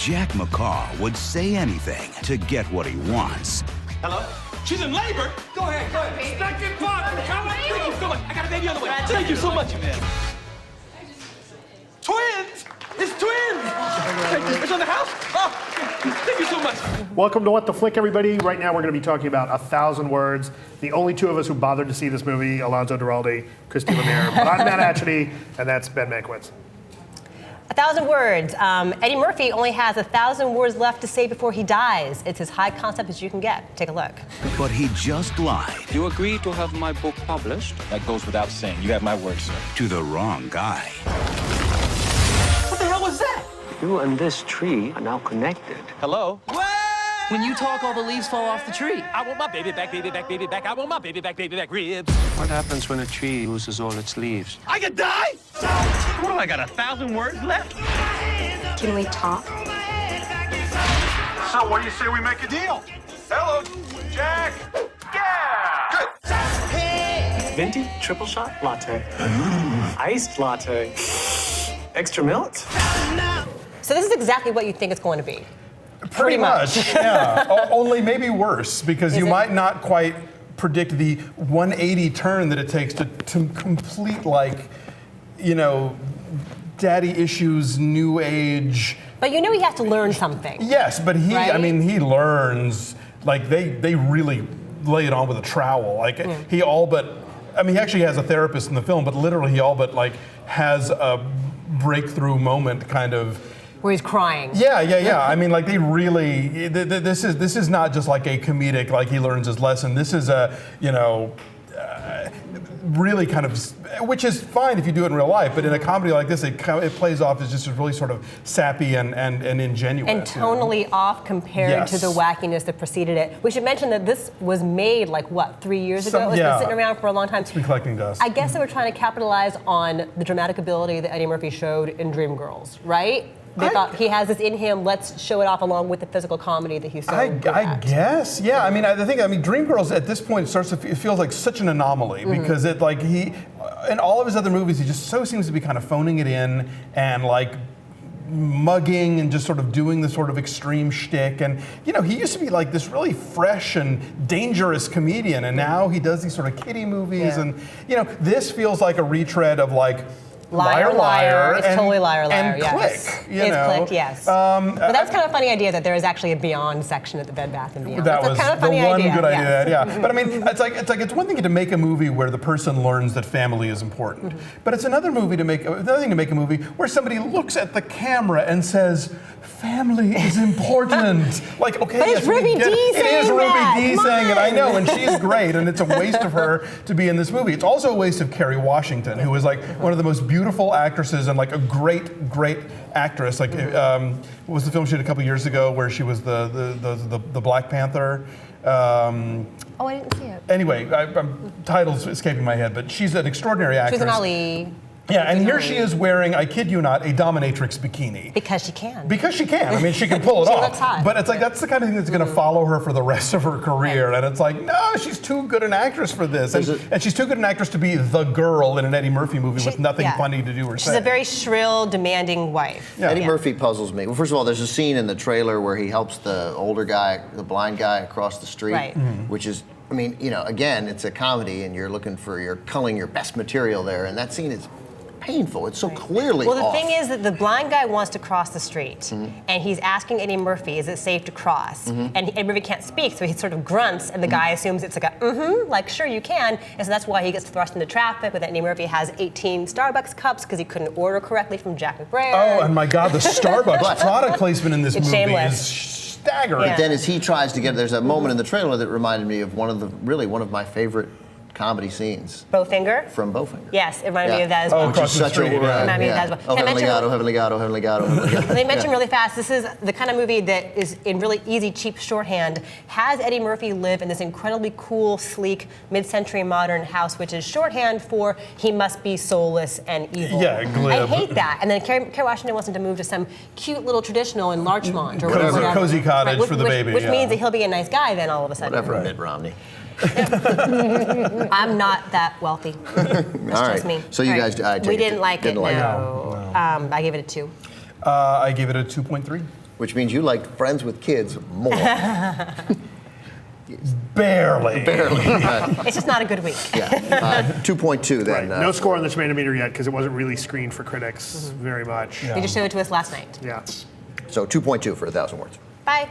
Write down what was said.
Jack McCall would say anything to get what he wants. Hello? She's in labor? Go ahead. Stuck in box. Thank you so much. I got a baby on the way. Thank you so much. Twins! It's twins! It's on the house? Oh, thank you so much. Welcome to What the Flick, everybody. Right now we're going to be talking about 1,000 Words. The only two of us who bothered to see this movie, Alonso Duralde, Christy Lemire. But I'm Matt Atchity, and that's Ben Mankiewicz. 1,000 words. Eddie Murphy only has 1,000 words left to say before he dies. It's as high concept as you can get. Take a look. But he just lied. You agree to have my book published? That goes without saying. You have my word, sir. To the wrong guy. What the hell was that? You and this tree are now connected. Hello? When you talk, all the leaves fall off the tree. I want my baby back, baby back, baby back. I want my baby back ribs. What happens when a tree loses all its leaves? I could die? What do I got, 1,000 words left? Can we talk? So what do you say we make a deal? Hello, Jack. Yeah. Good. Venti triple shot latte. Iced latte. Extra milk. So this is exactly what you think it's going to be. Pretty much, yeah. Only maybe worse, because you might not quite predict the 180 turn that it takes to complete, like, you know, daddy issues, new age. But you know he has to learn something. Yes, but he, right? I mean, he learns, like, they really lay it on with a trowel. Like, he all but, I mean, he actually has a therapist in the film, but literally he all but, like, has a breakthrough moment kind of. Where he's crying. Yeah. I mean, like, they really, this is not just like a comedic, like he learns his lesson. This is a, you know, really kind of, which is fine if you do it in real life, but in a comedy like this, it plays off as just really sort of sappy and ingenuous. And tonally off compared to the wackiness that preceded it. We should mention that this was made, like, what, 3 years ago? It's been sitting around for a long time. It's been collecting dust. I guess they were trying to capitalize on the dramatic ability that Eddie Murphy showed in Dreamgirls, right? They thought he has this in him. Let's show it off along with the physical comedy that he's so good at. I guess, yeah. I mean, Dreamgirls at this point it feels like such an anomaly because it, like, he, in all of his other movies, he just so seems to be kind of phoning it in and, like, mugging and just sort of doing the sort of extreme shtick. And, you know, he used to be like this really fresh and dangerous comedian, and now he does these sort of kiddie movies. And, you know, this feels like a retread of, like, Liar, Liar. It's totally Liar, Liar, and yes. Click, you know. Click, yes. But that's kind of a funny idea that there is actually a Beyond section at the Bed Bath & Beyond. That was kind of the funny one idea. good idea, yeah. But I mean, it's one thing to make a movie where the person learns that family is important, but it's another thing to make a movie where somebody looks at the camera and says, "Family is important." Like, okay, but it's Ruby D saying it is Ruby D saying it. I know, and she's great, and it's a waste of her to be in this movie. It's also a waste of Kerry Washington, who is like one of the most beautiful actresses and like a great actress. Like, what was the film she did a couple years ago where she was the Black Panther? Oh, I didn't see it. Anyway, title's escaping my head, but she's an extraordinary actress. She's an Ali. Yeah, and here she is wearing, I kid you not, a dominatrix bikini. Because she can. Because she can. I mean, she can pull it off. She looks hot. But it's like, that's the kind of thing that's going to follow her for the rest of her career. Right. And it's like, no, she's too good an actress for this. And she's too good an actress to be the girl in an Eddie Murphy movie with nothing funny to do or say. She's a very shrill, demanding wife. Yeah. Eddie Murphy puzzles me. Well, first of all, there's a scene in the trailer where he helps the older guy, the blind guy, across the street, which is, I mean, you know, again, it's a comedy and you're culling your best material there, and that scene is painful. It's so clearly Well, the off. thing is that the blind guy wants to cross the street, and he's asking Eddie Murphy, is it safe to cross? And Eddie Murphy can't speak, so he sort of grunts, and the guy assumes it's like like, sure, you can. And so that's why he gets thrust into traffic, but then Eddie Murphy has 18 Starbucks cups because he couldn't order correctly from Jack McCall. Oh, and my God, the Starbucks product placement in this movie is staggering. But then as he tries to get, there's a moment in the trailer that reminded me of one of my favorite comedy scenes. Bowfinger? From Bowfinger. Yes, it reminded me of that as well. Which is such a reminded me of that as well. Oh, Heavenly God, oh, Heavenly God, oh, Heavenly God, oh, Heavenly God. They mentioned really fast, this is the kind of movie that is in really easy, cheap shorthand, has Eddie Murphy live in this incredibly cool, sleek, mid-century modern house, which is shorthand for he must be soulless and evil. Yeah, glib. I hate that. And then Kerry Washington wants him to move to some cute little traditional in Larchmont or whatever. Cozy cottage for the baby. Which means that he'll be a nice guy then all of a sudden. Whatever, Mitt Romney. I'm not that wealthy. That's just me. So you guys, we didn't like it. No. No. I gave it a 2. I gave it a 2.3. which means you liked Friends with Kids more. Barely. It's just not a good week. Yeah. 2.2 then. Right. No score on the Tomatometer yet because it wasn't really screened for critics very much. They just showed it to us last night. Yeah. So 2.2 for 1,000 words. Bye.